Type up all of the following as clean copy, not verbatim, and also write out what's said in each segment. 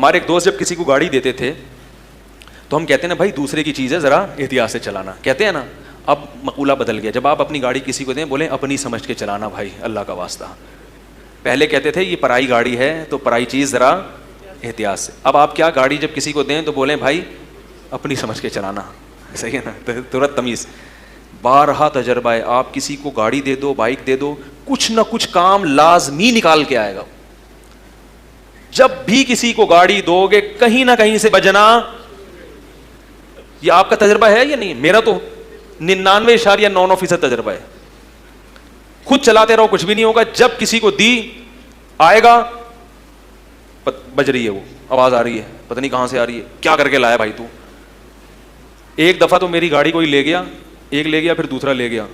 ہمارے ایک دوست جب کسی کو گاڑی دیتے تھے تو ہم کہتے ہیں نا بھائی دوسرے کی چیز ہے ذرا احتیاط سے چلانا, کہتے ہیں نا. اب مقولہ بدل گیا, جب آپ اپنی گاڑی کسی کو دیں بولیں اپنی سمجھ کے چلانا بھائی اللہ کا واسطہ. پہلے کہتے تھے یہ پرائی گاڑی ہے تو پرائی چیز ذرا احتیاط سے. اب آپ کیا گاڑی جب کسی کو دیں تو بولیں بھائی اپنی سمجھ کے چلانا, صحیح ہے نا, ترت تمیز. بارہا تجربہ ہے, آپ کسی کو گاڑی دے دو بائک دے دو کچھ نہ کچھ کام لازمی نکال کے آئے گا. جب بھی کسی کو گاڑی دو گے کہیں نہ کہیں سے بجنا. یہ آپ کا تجربہ ہے یا نہیں؟ میرا تو 99.9% تجربہ ہے. خود چلاتے رہو کچھ بھی نہیں ہوگا, جب کسی کو دی آئے گا بج رہی ہے, وہ آواز آ رہی ہے, پتہ نہیں کہاں سے آ رہی ہے, کیا کر کے لایا بھائی تو. ایک دفعہ تو میری گاڑی کوئی لے گیا, ایک لے گیا پھر دوسرا لے گیا,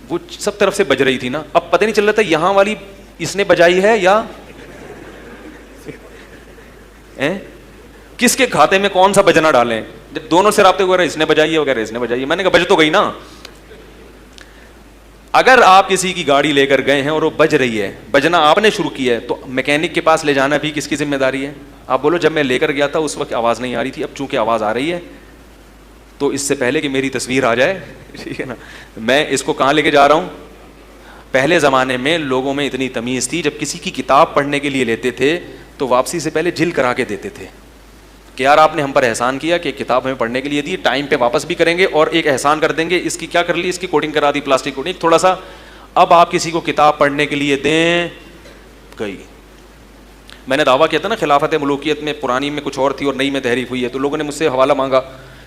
وہ سب طرف سے بج رہی تھی نا. اب پتہ نہیں چل رہا تھا یہاں والی اس نے بجائی ہے یا کس کے کھاتے میں کون سا بجنا ڈالیں. جب دونوں سے رابطے وغیرہ اس نے بجائی ہے وغیرہ اس نے بجائی ہے, میں نے کہا بج تو گئی نا. اگر آپ کسی کی گاڑی لے کر گئے ہیں اور وہ بج رہی ہے, بجنا آپ نے شروع کیا ہے, تو میکینک کے پاس لے جانا بھی کس کی ذمہ داری ہے؟ آپ بولو جب میں لے کر گیا تھا اس وقت آواز نہیں آ رہی تھی, اب چونکہ آواز آ رہی ہے تو اس سے پہلے کہ میری تصویر آ جائے, ٹھیک ہے نا, میں اس کو کہاں لے کے جا رہا ہوں. پہلے زمانے میں لوگوں میں اتنی تمیز تھی, جب کسی کی کتاب پڑھنے کے لیے لیتے تھے تو واپسی سے پہلے جل کرا کے دیتے تھے کہ یار آپ نے ہم پر احسان کیا کہ کتاب ہمیں پڑھنے کے لیے دی, ٹائم پہ واپس بھی کریں گے اور ایک احسان کر دیں گے, اس کی کیا کر لی, اس کی کوٹنگ کرا دی پلاسٹک کوٹنگ تھوڑا سا. اب آپ کسی کو کتاب پڑھنے کے لیے دیں گئی. میں نے دعویٰ کیا تھا نا خلافت ملوکیت میں پرانی میں کچھ اور تھی اور نئی میں تحریف ہوئی ہے, تو لوگوں نے مجھ سے حوالہ مانگا.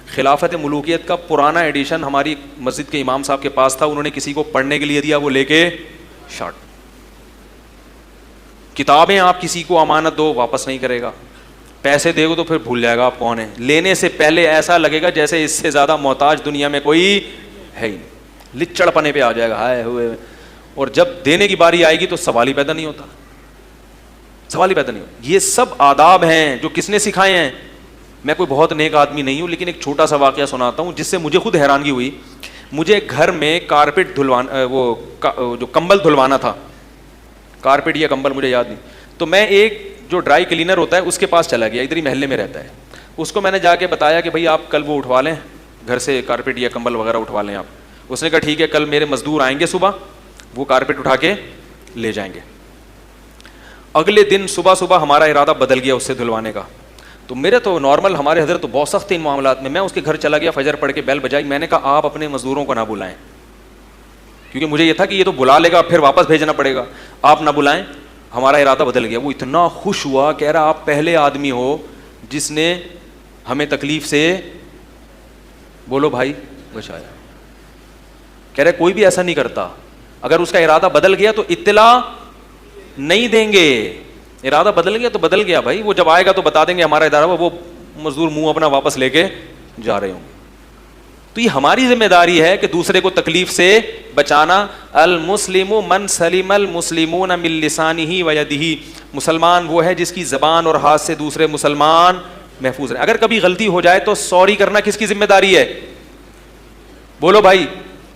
خلافت ملوکیت کا پرانا ایڈیشن ہماری مسجد کے امام صاحب کے پاس تھا, انہوں نے کسی کو پڑھنے کے لیے دیا, وہ لے کے شارٹ. کتابیں آپ کسی کو امانت دو واپس نہیں کرے گا, پیسے دے گو تو پھر بھول جائے گا آپ کون ہیں. لینے سے پہلے ایسا لگے گا جیسے اس سے زیادہ محتاج دنیا میں کوئی ہے ہی نہیں, لچڑ پنے پہ آ جائے گا ہائے ہوئے, اور جب دینے کی باری آئے گی تو سوال ہی پیدا نہیں ہوتا, سوال ہی پیدا نہیں ہوتا. یہ سب آداب ہیں جو کس نے سکھائے ہیں. میں کوئی بہت نیک آدمی نہیں ہوں, لیکن ایک چھوٹا سا واقعہ سناتا ہوں جس سے مجھے خود حیرانگی ہوئی. مجھے گھر میں کارپیٹ دھلوانا, وہ جو کمبل دھلوانا تھا, کارپیٹ یا کمبل مجھے یاد نہیں, تو میں ایک جو ڈرائی کلینر ہوتا ہے اس کے پاس چلا گیا, ادھر ہی محلے میں رہتا ہے. اس کو میں نے جا کے بتایا کہ بھائی آپ کل وہ اٹھوا لیں گھر سے, کارپیٹ یا کمبل وغیرہ اٹھوا لیں آپ. اس نے کہا ٹھیک ہے, کل میرے مزدور آئیں گے صبح, وہ کارپیٹ اٹھا کے لے جائیں گے. اگلے دن صبح صبح ہمارا ارادہ بدل گیا اس سے دھلوانے کا. تو میرے تو نارمل, ہمارے حضرت تو بہت سخت تھے ان معاملات میں. میں اس کے گھر چلا گیا, فجر پڑھ کے بیل بجائی, میں نے کہا آپ اپنے مزدوروں کو نہ بلائیں, کیونکہ مجھے یہ تھا کہ یہ تو بلا لے گا پھر واپس بھیجنا پڑے گا, آپ نہ بلائیں. ہمارا ارادہ بدل گیا. وہ اتنا خوش ہوا, کہہ رہا آپ پہلے آدمی ہو جس نے ہمیں تکلیف سے, بولو بھائی, بچایا. کہہ رہے کوئی بھی ایسا نہیں کرتا, اگر اس کا ارادہ بدل گیا تو اطلاع نہیں دیں گے. ارادہ بدل گیا تو بدل گیا بھائی, وہ جب آئے گا تو بتا دیں گے ہمارا ادارہ, وہ مزدور منہ اپنا واپس لے کے جا رہے ہوں گے. تو یہ ہماری ذمہ داری ہے کہ دوسرے کو تکلیف سے بچانا. المسلم من سلم المسلمون من لسانہ و یدہ, مسلمان وہ ہے جس کی زبان اور ہاتھ سے دوسرے مسلمان محفوظ رہے. اگر کبھی غلطی ہو جائے تو سوری کرنا کس کی ذمہ داری ہے؟ بولو بھائی,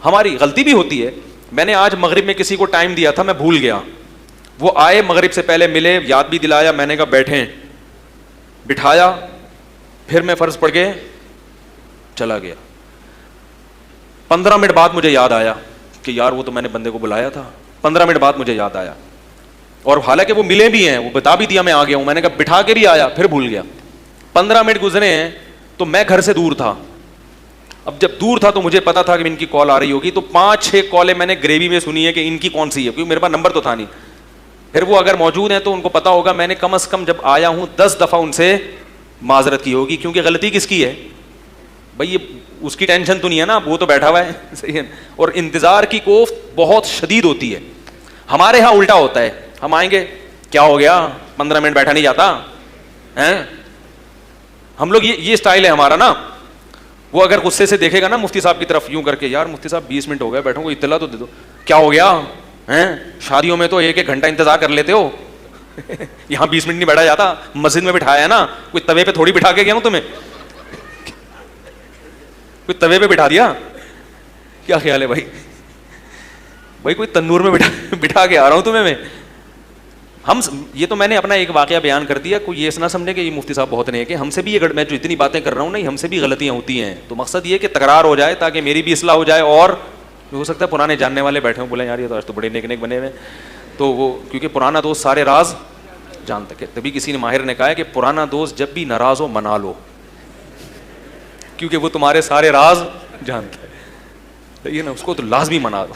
ہماری. غلطی بھی ہوتی ہے. میں نے آج مغرب میں کسی کو ٹائم دیا تھا, میں بھول گیا. وہ آئے مغرب سے پہلے ملے, یاد بھی دلایا, میں نے کہا بیٹھیں, بٹھایا, پھر میں فرض پڑھ کے چلا گیا. 15 منٹ بعد مجھے یاد آیا کہ یار وہ تو میں نے بندے کو بلایا تھا. 15 منٹ بعد مجھے یاد آیا, اور حالانکہ وہ ملے بھی ہیں, وہ بتا بھی دیا میں آ گیا ہوں. میں نے کہا بٹھا کے بھی آیا, پھر بھول گیا. 15 منٹ گزرے ہیں تو میں گھر سے دور تھا. اب جب دور تھا تو مجھے پتا تھا کہ ان کی کال آ رہی ہوگی, تو 5-6 کالیں میں نے گریوی میں سنی ہے کہ ان کی کون سی ہے, کیونکہ میرے پاس نمبر تو تھا نہیں. پھر وہ اگر موجود ہیں تو ان کو پتا ہوگا میں نے کم از کم جب آیا ہوں 10 دفعہ ان سے معذرت کی ہوگی, کیونکہ غلطی کس کی ہے بھائی؟ یہ اس کی ٹینشن تو نہیں ہے نا, وہ تو بیٹھا ہوا ہے, صحیح ہے. اور انتظار کی کوفت بہت شدید ہوتی ہے. ہمارے ہاں الٹا ہوتا ہے, ہم آئیں گے, کیا ہو گیا 15 منٹ بیٹھا نہیں جاتا ہیں, ہم لوگ یہ اسٹائل ہے ہمارا نا. وہ اگر غصے سے دیکھے گا نا مفتی صاحب کی طرف یوں کر کے, یار مفتی صاحب 20 منٹ ہو گئے بیٹھوں کو, اطلاع تو دے دو, کیا ہو گیا ہیں؟ شادیوں میں تو 1-1 گھنٹہ انتظار کر لیتے ہو, یہاں 20 منٹ نہیں بیٹھا جاتا. مسجد میں بٹھایا ہے نا, کوئی توے پہ تھوڑی بٹھا کے گیا ہوں تمہیں, کوئی توے پہ بٹھا دیا, کیا خیال ہے بھائی؟ بھائی کوئی تندور میں بٹھا کے آ رہا ہوں تمہیں میں. ہم یہ تو میں نے اپنا ایک واقعہ بیان کر دیا, کوئی یہ نہ سمجھے کہ یہ مفتی صاحب بہت نہیں ہے, کہ ہم سے بھی یہ میں جو اتنی باتیں کر رہا ہوں نہیں, ہم سے بھی غلطیاں ہوتی ہیں. تو مقصد یہ کہ تکرار ہو جائے تاکہ میری بھی اصلاح ہو جائے, اور ہو سکتا ہے پرانے جاننے والے بیٹھے ہوں بولیں یار یہ تو آج تو بڑے نیک نیک بنے ہوئے, تو وہ کیونکہ پرانا دوست سارے راز جانتا ہے. تبھی کسی نے ماہر نے کہا ہے کہ پرانا دوست جب بھی ناراض ہو منا لو, کیونکہ وہ تمہارے سارے راز جانتا ہے, یہ نا اس کو تو لازمی منا دو.